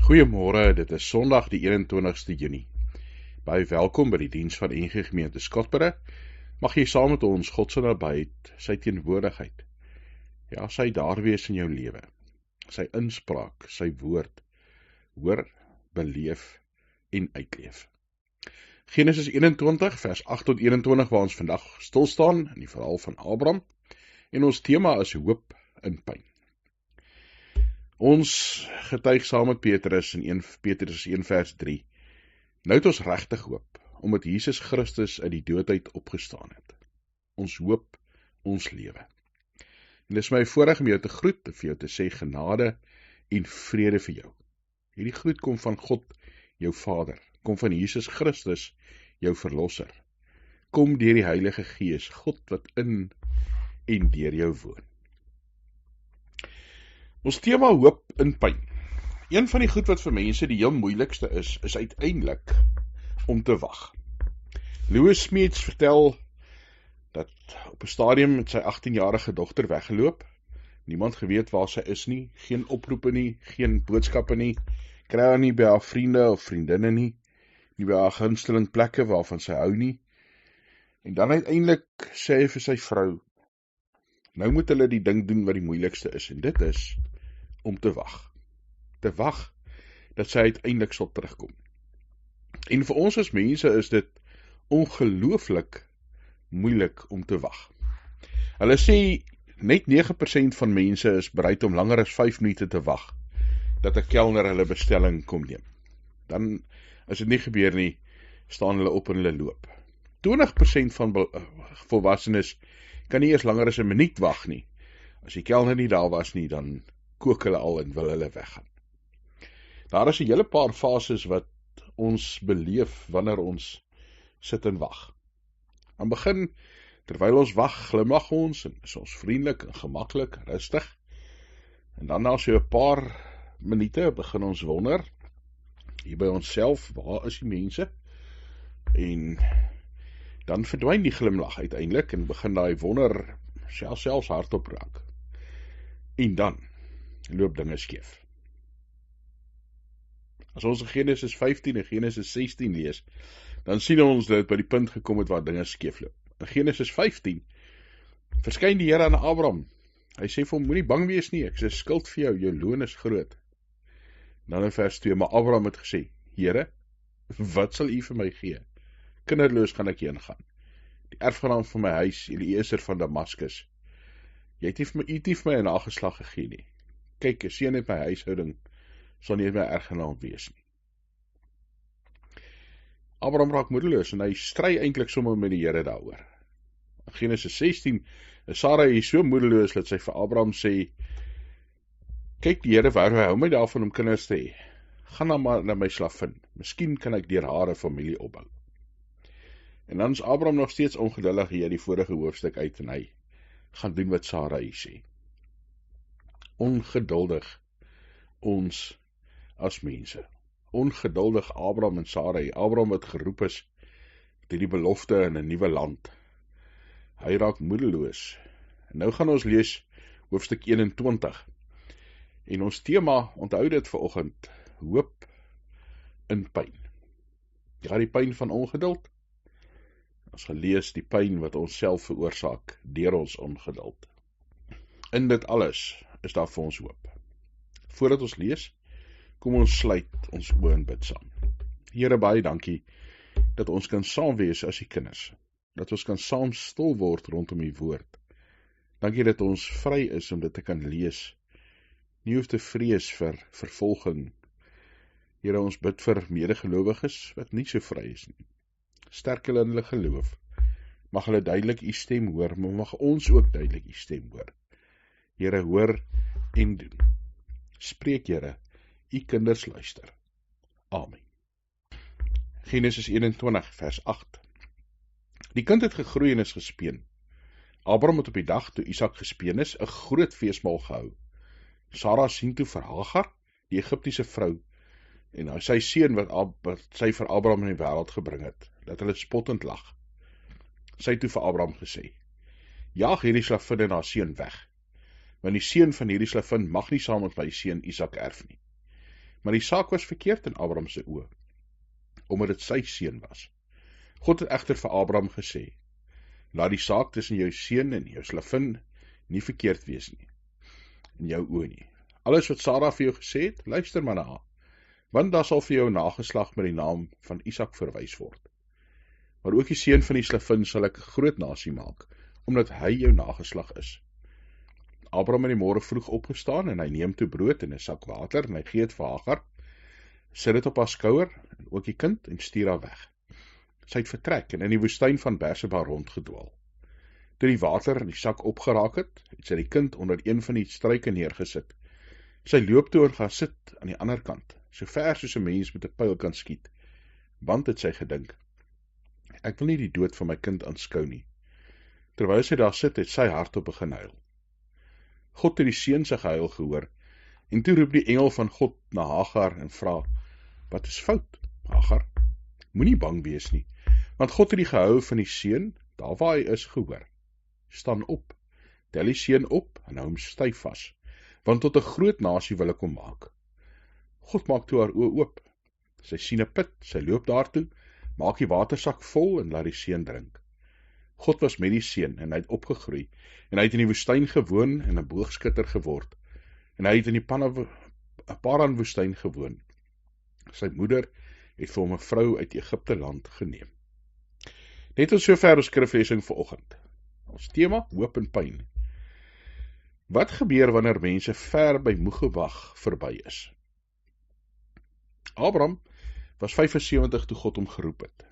Goeiemôre, dit is Sondag die 21ste Junie. Baie welkom by die diens van NG Gemeente Skotberg. Mag jy saam met ons God se nabyheid, sy teenwoordigheid, ja, sy daar wees in jou lewe, sy inspraak, sy woord, hoor, beleef en uitleef. Genesis 21 vers 8 tot 21 waar ons vandag stil staan in die verhaal van Abraham en ons tema is hoop in pyn. Ons getuig saam met Petrus in 1 Petrus 1 vers 3. Nou het ons regtig hoop, omdat Jesus Christus uit die doodheid opgestaan het. Ons hoop, ons lewe. En dis my voorreg om jou te groet, vir jou te sê genade en vrede vir jou. Hierdie groet kom van God, jou Vader, kom van Jesus Christus, jou Verlosser. Kom deur die Heilige Gees, God wat in en deur jou woon. Ons tema hoop in pyn. Een van die goed wat vir mense die heel moeilikste is uiteindelik om te wag. Louis Smeets vertel dat op 'n stadium met sy 18-jarige dogter weggeloop, niemand geweet waar sy is nie, geen oproepe nie, geen boodskappe nie, kry haar nie by haar vriende of vriendinne nie by haar gunsteling plekke waarvan sy hou nie, en dan uiteindelik sê hy vir sy vrou, nou moet hulle die ding doen wat die moeilikste is, en dit is om te wag. Te wag dat sy uiteindelik sal terugkom. En vir ons as mense is dit ongelooflik moeilik om te wag. Hulle sê net 9% van mense is bereid om langer as 5 minute te wag dat 'n kelner hulle bestelling kom neem. Dan, as dit nie gebeur nie, staan hulle op en hulle loop. 20% van volwassenes kan nie eers langer as 'n minuut wag nie. As die kelner nie daar was nie, dan kook hulle al en wil hulle weggaan. Daar is 'n hele paar fases wat ons beleef wanneer ons sit en wag. Aan begin, terwyl ons wag, glimlag ons en is ons vriendelik en gemaklik, rustig. En dan na so 'n paar minute begin ons wonder, hier by onsself, waar is die mense? En dan verdwyn die glimlag uiteindelik en begin daai wonder selfs hardop raak. En dan loop dinge skeef. As ons in Genesis 15 en Genesis 16 lees, dan sien ons dat by die punt gekom het waar dinge skeef loop. In Genesis 15 verskyn die Here aan Abraham. Hy sê vir hom, moenie bang wees nie, ek sê skuld vir jou, jou loon is groot. Dan in vers 2, maar Abraham het gesê, Here, wat sal u vir my gee? Kinderloos gaan ek heen gaan. Die erfgenaam van my huis, Eliezer van Damaskus. Jy het nie vir my 'n nageslag gegee nie. Kyk, 'n seun uit my huishouding sal nie my erfgenaam wees nie. Abraham raak moedeloos en hy stry eintlik sommer met die Here daaroor. In Genesis 16 is Sarai so moedeloos dat sy vir Abraham sê, kyk, die Here hou my daarvan om kinders te hê. Gaan dan maar na my slavin. Miskien kan ek deur haar 'n familie opbou. En dan is Abraham nog steeds ongeduldig hier die vorige hoofstuk uit en hy gaan doen wat Sarai sê. Ongeduldig ons as mense. Ongeduldig Abraham en Sarai. Abraham wat geroep is tot die belofte in 'n nuwe land. Hy raak moedeloos. En nou gaan ons lees hoofstuk 21. En ons tema, onthou dit vanoggend, hoop in pyn. Ja, die pyn van ongeduld. Ons gelees die pyn wat ons self veroorsaak deur ons ongeduld. In dit alles is daar vir ons hoop. Voordat ons lees, kom ons sluit ons oë en bid saam. Here, baie dankie dat ons kan saam wees as die kinders, dat ons kan saam stil word rondom die woord. Dankie dat ons vry is om dit te kan lees, nie hoef te vrees vir vervolging. Here, ons bid vir medegelowiges wat nie so vry is nie. Sterk hulle in hulle geloof. Mag hulle duidelik u stem hoor, maar mag ons ook duidelik u stem hoor. Here, hoor en doen. Spreek, Here, u kinders luister. Amen. Genesis 21 vers 8. Die kind het gegroei en is gespeen. Abraham het op die dag toe Isak gespeen is, 'n groot feesmaal gehou. Sara sien toe vir Hagar, die Egiptiese vrou, en sy seun wat sy vir Abraham in die wêreld gebring het, dat hulle spottend lag. Sy het toe vir Abraham gesê, jaag hierdie slavin en haar seun weg, want die seun van hierdie slavin mag nie saam met my seun Isak erf nie. Maar die saak was verkeerd in Abraham se oë, omdat dit sy seun was. God het egter vir Abraham gesê, laat die saak tussen jou seun en jou slavin nie verkeerd wees nie, in jou oë nie. Alles wat Sara vir jou gesê het, luister maar na haar, want daar sal vir jou nageslag met die naam van Isak verwys word. Maar ook die seun van die slavin sal ek 'n groot nasie maak, omdat hy jou nageslag is. Abraham het die môre vroeg opgestaan en hy neem toe brood en 'n sak water en hy gee dit vir Hagar, sit dit op haar skouer en ook die kind en stuur haar weg. Sy het vertrek en in die woestyn van Berseba rondgedwaal. Toe die water in die sak opgeraak het, het sy die kind onder een van die struike neergesit. Sy loop toe en gaan sit aan die ander kant, so ver soos 'n mens met 'n pyl kan skiet, want het sy gedink, ek wil nie die dood van my kind aanskou nie. Terwyl sy daar sit, het sy hardop begin huil. God het die seun se gehuil gehoor, en toe roep die engel van God na Hagar en vra, wat is fout, Hagar? Moenie bang wees nie, want God het die gehuil van die seun, daar waar hy is, gehoor. Staan op, tel die seun op en hou hom styf vas, want tot 'n groot nasie wil ek hom maak. God maak toe haar oë oop. Sy sien 'n put, sy loop daartoe, maak die watersak vol en laat die seun drink. God was met die seun en hy het opgegroei, en hy het in die woestyn gewoon en 'n boogskutter geword, en hy het in die Paran woestyn gewoon. Sy moeder het vir hom 'n vrou uit Egipte land geneem. Net tot sover ons skriflesing vanoggend. Ons tema, hoop en pyn. Wat gebeur wanneer mense ver by moegewag verby is? Abraham was 75 toe God hom geroep het.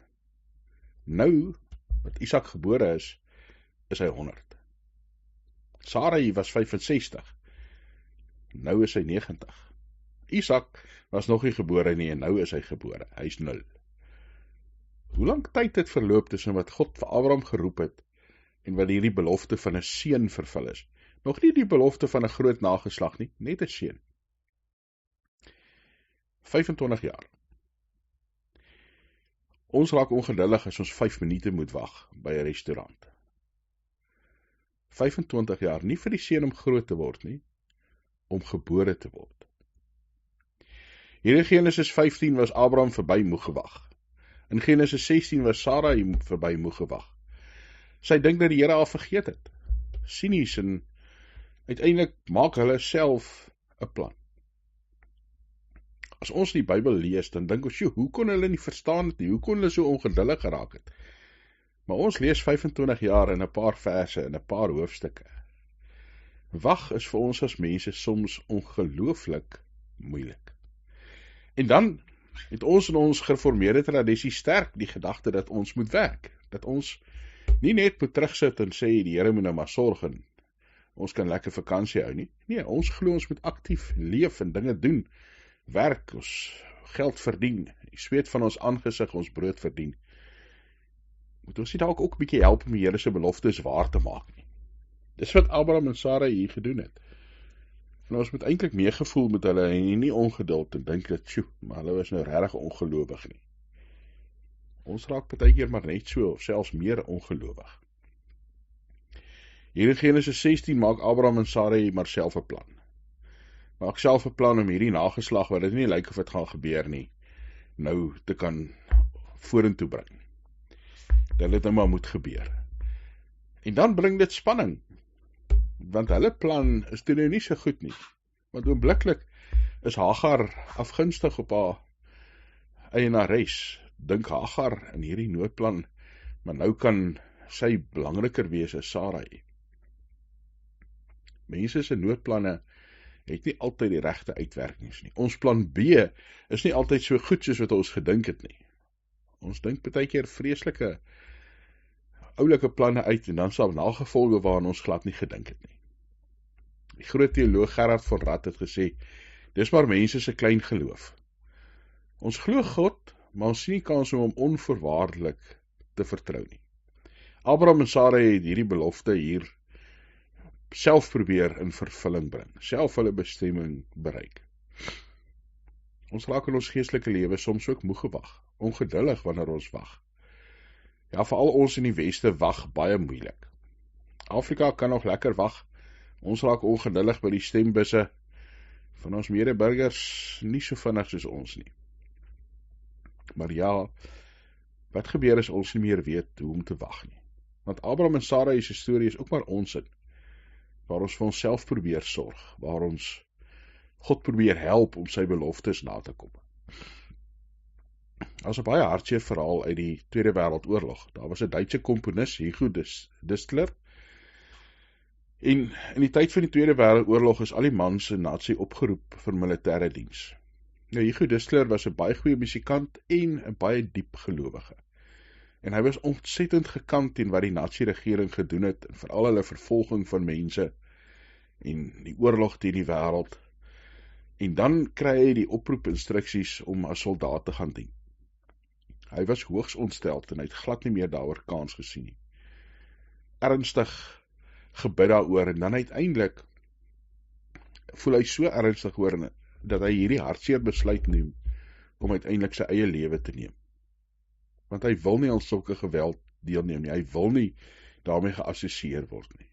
Nou, wat Isak gebore is hy 100. Sarai was 65. Nou is hy 90. Isak was nog nie gebore nie en nou is hy gebore. Hy is 0. Hoe lang tyd het verloop tussen wat God vir Abraham geroep het en wat hierdie belofte van 'n seun vervul is? Nog nie die belofte van 'n groot nageslag nie, net 'n seun. 25 jaar. Ons raak ongeduldig as ons 5 minute moet wag by 'n restaurant. 25 jaar, nie vir die seun om groot te word nie, om gebore te word. Hier in Genesis 15 was Abraham verby moegewag. In Genesis 16 was Sarai verby moegewag. Sy dink dat die Here haar vergeet het. Sinies en uiteindelik maak hulle self 'n plan. As ons die Bybel lees, dan dink ons, hoe kon hulle nie verstaan het nie, hoe kon hulle so ongeduldig geraak het? Maar ons lees 25 jaar in 'n paar verse, in 'n paar hoofstukke. Wag is vir ons as mense soms ongelooflik moeilik. En dan het ons in ons gereformeerde tradisie sterk die gedagte dat ons moet werk, dat ons nie net moet terugsit en sê, die Here moet nou maar sorg en ons kan lekker vakansie hou nie. Nee, ons glo ons moet aktief leef en dinge doen, werk, ons geld verdien, die sweet van ons aangesig ons brood verdien. Moet ons nie dalk ook 'n bietjie help om die Here se beloftes waar te maak nie. Dis wat Abraham en Sarai hier gedoen het. En ons moet eintlik meegevoel met hulle en nie ongeduld en dink dat, maar hulle was nou regtig ongelowig nie. Ons raak partykeer maar net so, of selfs meer ongelowig. Hier in Genesis 16 maak Abraham en Sarai maar self 'n plan. Maak self 'n plan om hierdie nageslag, wat dit nie lyk of dit gaan gebeur nie, nou te kan vorentoe bring. Dat dit nou maar moet gebeur. En dan bring dit spanning, want hulle plan is toe nou nie so goed nie, want oombliklik is Hagar afgunstig op haar eienares. Dink Hagar in hierdie noodplan, maar nou kan sy belangriker wees as Sarai. Mense se noodplanne het nie altyd die regte uitwerkings nie. Ons plan B is nie altyd so goed soos wat ons gedink het nie. Ons dink partykeer vreeslike oulike planne uit en dan sal nagevolge waaraan ons glad nie gedink het nie. Die groot teoloog Gerhard von Rad het gesê, dis maar mense se klein geloof. Ons glo God, maar ons sien nie kans om hom onvoorwaardelik te vertrou nie. Abraham en Sarai het hierdie belofte hier self probeer in vervulling bring, self hulle bestemming bereik. Ons raak in ons geestelike lewe soms ook moegewag, ongeduldig wanneer ons wag. Ja, veral ons in die weste wag baie moeilik. Afrika kan nog lekker wag, ons raak ongeduldig by die stembusse van ons medeburgers nie so vinnig soos ons nie. Maar ja, wat gebeur as ons nie meer weet hoe om te wag nie? Want Abraham en Sarai se storie is ook maar onsin, waar ons vir onsself probeer sorg, waar ons God probeer help om sy beloftes na te kom. Daar is 'n baie hartseer verhaal uit die Tweede Wêreldoorlog. Daar was 'n Duitse komponis, Hugo Distler, en in die tyd van die Tweede Wêreldoorlog is al die mans in Nazi opgeroep vir militêre diens. Nou, Hugo Distler was 'n baie goeie musikant en 'n baie diep gelowige. En hy was ontsettend gekant teen wat die Nazi-regering gedoen het, en veral hulle vervolging van mense en die oorlog teen die wêreld. En dan kry hy die oproepinstruksies om as soldaat te gaan dien. Hy was hoogs ontsteld en hy het glad nie meer daaroor kans gesien nie. Ernstig gebid daaroor, en dan uiteindelik voel hy so ernstig oor dat hy hierdie hartseer besluit neem om uiteindelik sy eie lewe te neem. Want hy wil nie aan sulke geweld deelneem nie, hy wil nie daarmee geassosieer word nie.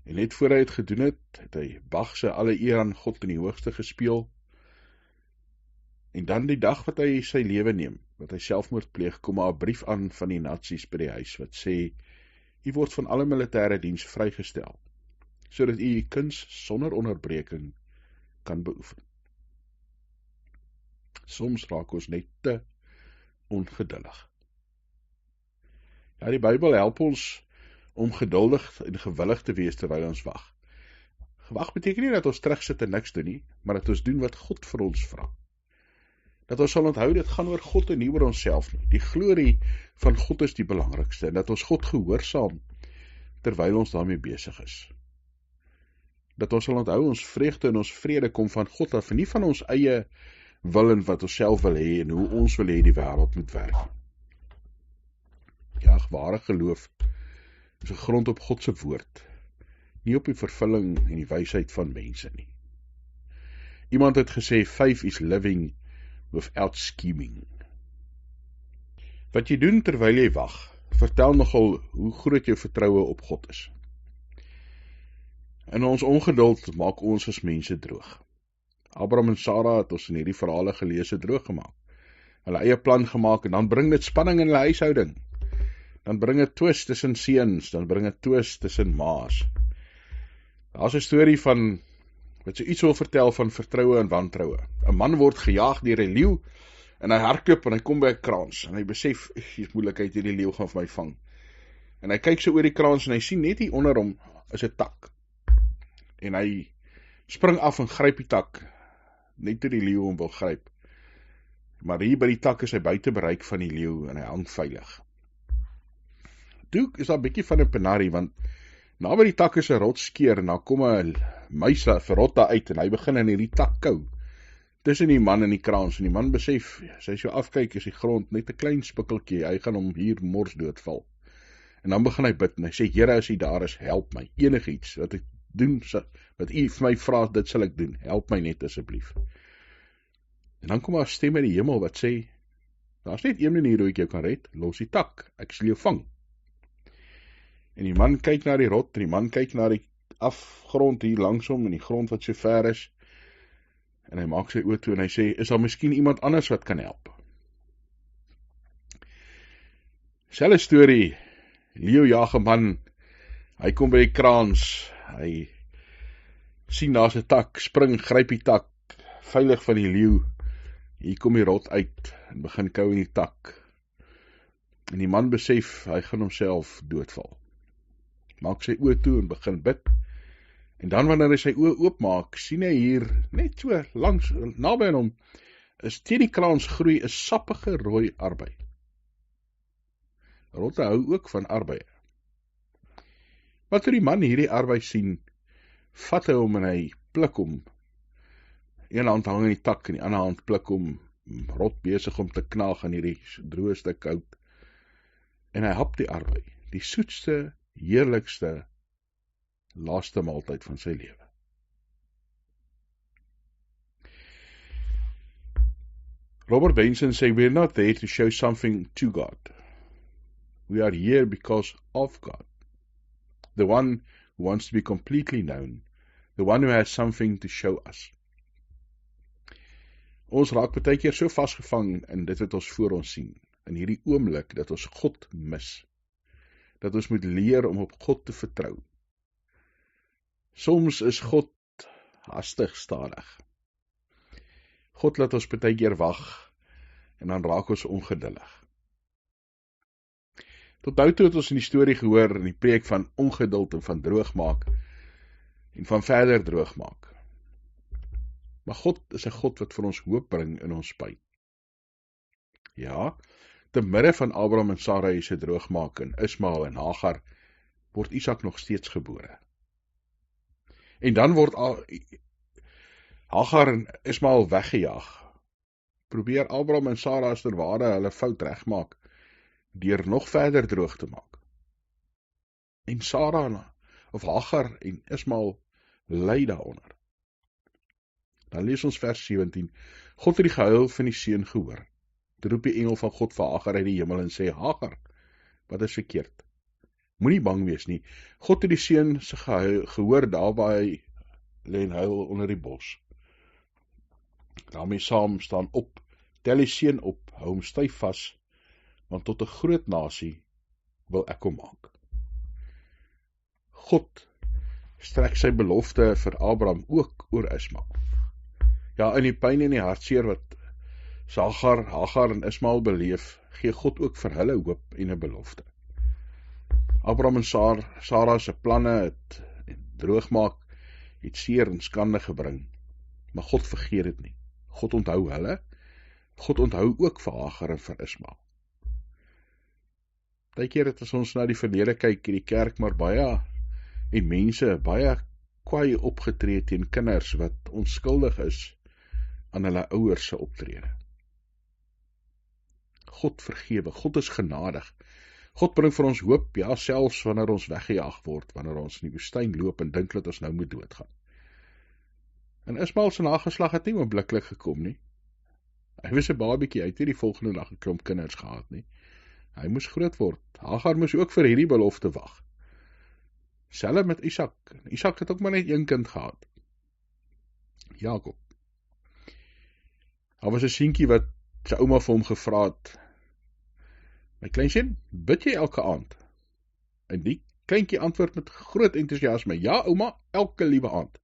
En net voor hy het gedoen het hy Bach se alle eer aan God in die hoogste gespeel. En dan die dag wat hy sy lewe neem, wat hy selfmoord pleeg, kom 'n brief aan van die Nazis by die huis, wat sê, u word van alle militêre diens vrygestel, sodat u kuns sonder onderbreking kan beoefen. Soms raak ons net te ongeduldig. Ja, die Bybel help ons om geduldig en gewillig te wees terwyl ons wag. Gewag beteken nie dat ons terugsit en niks doen nie, maar dat ons doen wat God vir ons vra. Dat ons sal onthou, dit gaan oor God en nie oor onsself nie. Die glorie van God is die belangrikste, en dat ons God gehoorsaam terwyl ons daarmee besig is. Dat ons sal onthou, ons vreugde en ons vrede kom van God af, en nie van ons eie wil en wat ons self wil hê en hoe ons wil hê die wêreld moet werk. Ja, ware geloof is 'n grond op God se woord, nie op die vervulling en die wysheid van mense nie. Iemand het gesê, faith is living without scheming. Wat jy doen terwyl jy wag, vertel nogal hoe groot jou vertroue op God is. En ons ongeduld maak ons as mense droog. Abraham en Sarah het ons in hierdie verhale gelees droog gemaak. Hulle eie plan gemaak, en dan bring dit spanning in hulle huishouding. Dan bring dit twist tussen seuns, dan bring dit twist tussen ma's. Daar's 'n storie van wat so iets wil vertel van vertroue en wantroue. 'n Man word gejaag deur 'n leeu, en hy hardloop en hy kom by 'n kraans, en hy besef, hier's moeilikheid, hierdie leeu gaan vir my vang. En hy kyk so oor die kraans, en hy sien net hier onder hom is 'n tak. En hy spring af en gryp die tak, net toe die leeu hom wil gryp. Maar hier by die tak is hy buite bereik van die leeu, en hy hang veilig. Toe is daar 'n bietjie van 'n penarie, want na by die tak is 'n rotskeer, en daar kom 'n muis verrot daar uit, en hy begin in hierdie tak kou, tussen die man en die kraans, en die man besef, as hy so afkyk, is die grond net 'n klein spikkeltjie, hy gaan hom hier mors doodval. En dan begin hy bid, en hy sê, Here, as U daar is, help my, enigiets, wat ek doen, wat U vir my vra, dit sal ek doen, help my net asseblief. En dan kom daar 'n stem uit die hemel, wat sê, daar's net een manier hoe ek jou kan red, los die tak, ek sal jou vang. En die man kyk na die rot, en die man kyk na die afgrond hier langs hom, en die grond wat so ver is, en hy maak sy oë toe, en hy sê, is daar miskien iemand anders wat kan help? Selfe storie, leeu jag 'n man, hy kom by die kraans, hy sien daar's 'n tak, spring, gryp die tak, veilig van die leeu, hier kom die rot uit, en begin kou in die tak, en die man besef, hy gaan homself doodval. Maak sy oë toe en begin bid, en dan wanneer hy sy oë oopmaak, sien hy hier, net so langs, naby aan hom, is teen die kraans groei 'n sappige rooi arbei. Rotte hou ook van arbei. Maar toe die man hierdie arbei sien, vat hy hom en hy pluk hom. Een hand hang in die tak, en die ander hand pluk hom, rot besig om te knaag aan hierdie droë stuk hout, en hy hap die arbei, die soetste, heerlikste, laaste maaltyd van sy lewe. Robert Benson sê, we're not there to show something to God. We are here because of God. The one who wants to be completely known, The one who has something to show us. Ons raak baie keer so vasgevang in dit wat ons voor ons sien, in hierdie oomblik dat ons God mis, dat ons moet leer om op God te vertrou. Soms is God hastig stadig. God laat ons baie keer wag, en dan raak ons ongeduldig. Tot nou toe het ons in die storie gehoor, in die preek van ongeduld en van droogmaak, en van verder droogmaak. Maar God is 'n God wat vir ons hoop bring in ons pyn. Ja, te midde van Abraham en Sarai se droogmaak en Ismael en Hagar, word Isak nog steeds gebore. En dan word Hagar en Ismael weggejaag. Probeer Abraham en Sarai as ter ware hulle fout regmaak, deur nog verder droog te maak. En Sarai, of Hagar en Ismael, ly daaronder. Dan lees ons vers 17, God het die gehuil van die seun gehoor. Toe roep die engel van God vir Hagar uit die hemel en sê, Hagar, wat is verkeerd? Moenie bang wees nie. God het die seun se gehoor daar waar hy lê en huil onder die bos. Daarmee saam staan op, tel die seun op, hou hom styf vas, want tot 'n groot nasie wil ek hom maak. God strek sy belofte vir Abraham ook oor Ismael. Ja, in die pyn en die hartseer wat Hagar en Ismael beleef, gee God ook vir hulle hoop en 'n belofte. Abraham en Sara se planne het droogmaak, het seer en skande gebring, maar God vergeet dit nie. God onthou hulle, God onthou ook vir Hagar en vir Ismael. Baie keer het as ons na die verlede kyk in die kerk, maar baie en mense baie kwaai opgetree teen kinders wat onskuldig is aan hulle ouers se optrede. God vergewe, God is genadig. God bring vir ons hoop, ja, selfs wanneer ons weggejaag word, wanneer ons in die woestyn loop en dink dat ons nou moet doodgaan. En Ismael se nageslag het nie oombliklik gekom nie. Hy was 'n babietjie, hy het nie die volgende dag 'n klomp kinders gehad nie. Hy moes groot word. Hagar moes ook vir hierdie belofte wag. Selfs met Isak. Isak het ook maar net een kind gehad. Jakob. Daar was 'n seentjie wat sy ouma vir hom gevra het, my kleinseun, bid jy elke aand? En die kleintjie antwoord met groot entoesiasme, ja ouma, elke liewe aand.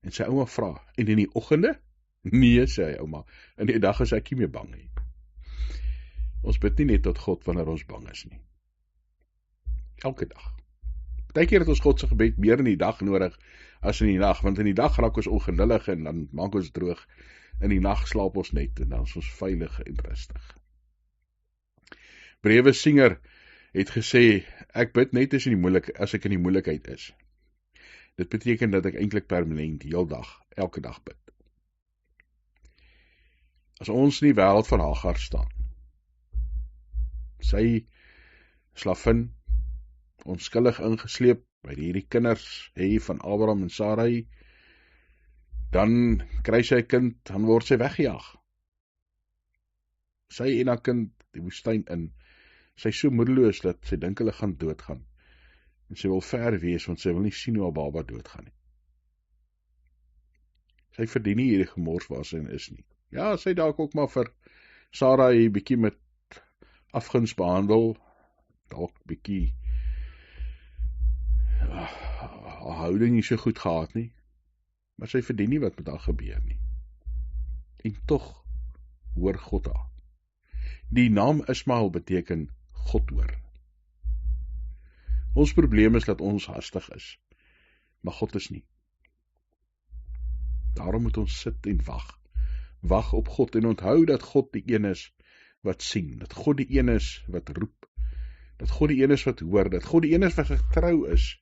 En sy ouma vra, en in die oggende? Nee, sê hy ouma, in die dag is ek nie meer bang nie. Ons bid nie net tot God wanneer ons bang is nie. Elke dag. Partykeer het ons God se gebed meer in die dag nodig as in die nag, want in die dag raak ons ongeduldig en dan maak ons droog. In die nag slaap ons net en dan is ons veilig en rustig. Brewe Singer het gesê, ek bid net as ek in die moeilikheid is. Dit beteken dat ek eintlik permanent, heel dag, elke dag bid. As ons in die wêreld van Hagar staan, sy slavin, onskuldig ingesleep, by hierdie kinders van Abraham en Sarai, dan kry sy 'n kind, dan word sy weggejaag. Sy en haar kind die woestyn in, sy is so moedeloos dat sy dink hulle gaan doodgaan. En sy wil ver wees, want sy wil nie sien hoe haar baba doodgaan nie. Sy verdien nie hierdie gemors waar sy is nie. Ja, sy dalk ook maar vir Sarai bietjie met afguns behandel, dalk bietjie haar houding nie so goed gehad nie, maar sy verdien nie wat met haar gebeur nie. En tog hoor God haar. Die naam Ismael beteken God hoor. Ons probleem is dat ons hastig is, maar God is nie. Daarom moet ons sit en wag. Wag op God en onthou dat God die een is wat sien, dat God die een is wat roep, dat God die een is wat hoor, dat God die een is wat getrou is.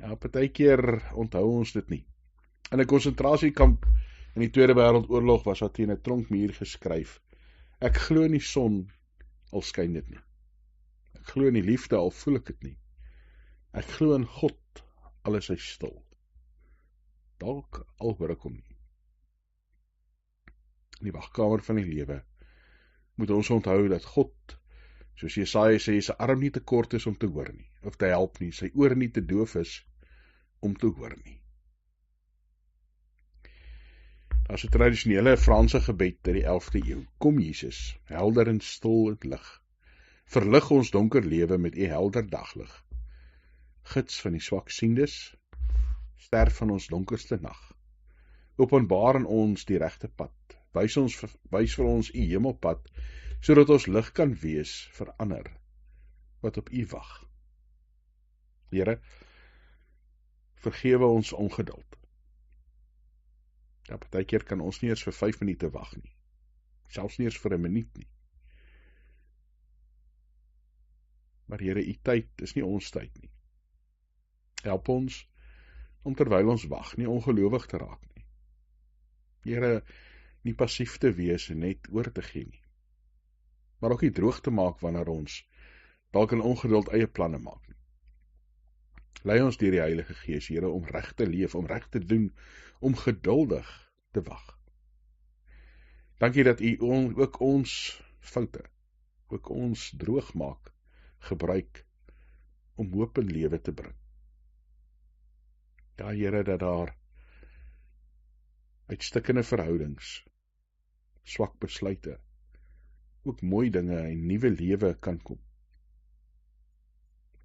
Ja, partykeer onthou ons dit nie. In 'n konsentrasiekamp in die Tweede Wêreldoorlog was daar teen 'n tronkmuur geskryf, ek glo in die son, al skyn dit nie. Ek glo in die liefde, al voel ek dit nie. Ek glo in God, al is hy stil. Dalk al hoor ek hom nie. In die wagkamer van die lewe moet ons onthou dat God, soos Jesaja sê, sy arm nie te kort is om te hoor nie, of te help nie, sy oor nie te doof is om te hoor nie. Daar is 'n tradisionele Franse gebed uit die 11de eeu. Kom Jesus, helder en stil en lig. Verlig ons donker lewe met u helder daglig. Gids van die swaksiendes, ster van ons donkerste nag. Openbaar in ons die regte pad. Wys vir ons u hemelpad, sodat ons lig kan wees vir ander wat op u wag. Here, vergewe ons ongeduld. Ja, partykeer kan ons nie eers vir 5 minute wag nie. Selfs nie eers vir 'n minuut nie. Maar Here, u tyd is nie ons tyd nie. Help ons om terwyl ons wag nie ongelowig te raak nie. Here, nie passief te wees en net oor te gee nie. Maar ook nie droog te maak wanneer ons dalk in ongeduld eie planne maak nie. Lei ons deur die Heilige Gees, Here, om reg te leef, om reg te doen, om geduldig te wag. Dankie dat u ook ons foute, ook ons droog maak, gebruik om hoop en lewe te bring. Ja, Here, dat daar uit stikkende verhoudings, swak besluite, ook mooi dinge en nuwe lewe kan kom.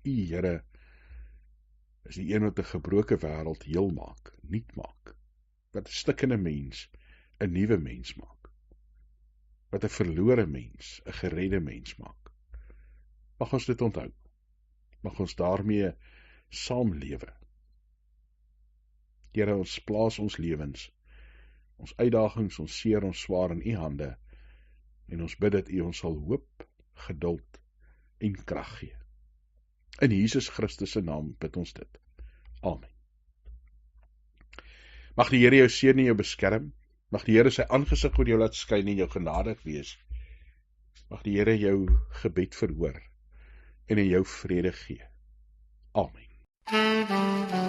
U, Here, is die een wat 'n gebroke wêreld heel maak, nuut maak, wat 'n stikkende mens 'n nuwe mens maak, wat 'n verlore mens 'n geredde mens maak. Mag ons dit onthou, mag ons daarmee saamlewe. Here, ons plaas ons lewens, ons uitdagings, ons seer, ons swaar in u hande, en ons bid dat u ons sal hoop, geduld en krag gee. In Jesus Christus se naam bid ons dit. Amen. Mag die Here jou seën en jou beskerm. Mag die Here sy aangesig oor jou laat skyn en jou genadig wees. Mag die Here jou gebed verhoor en in jou vrede gee. Amen.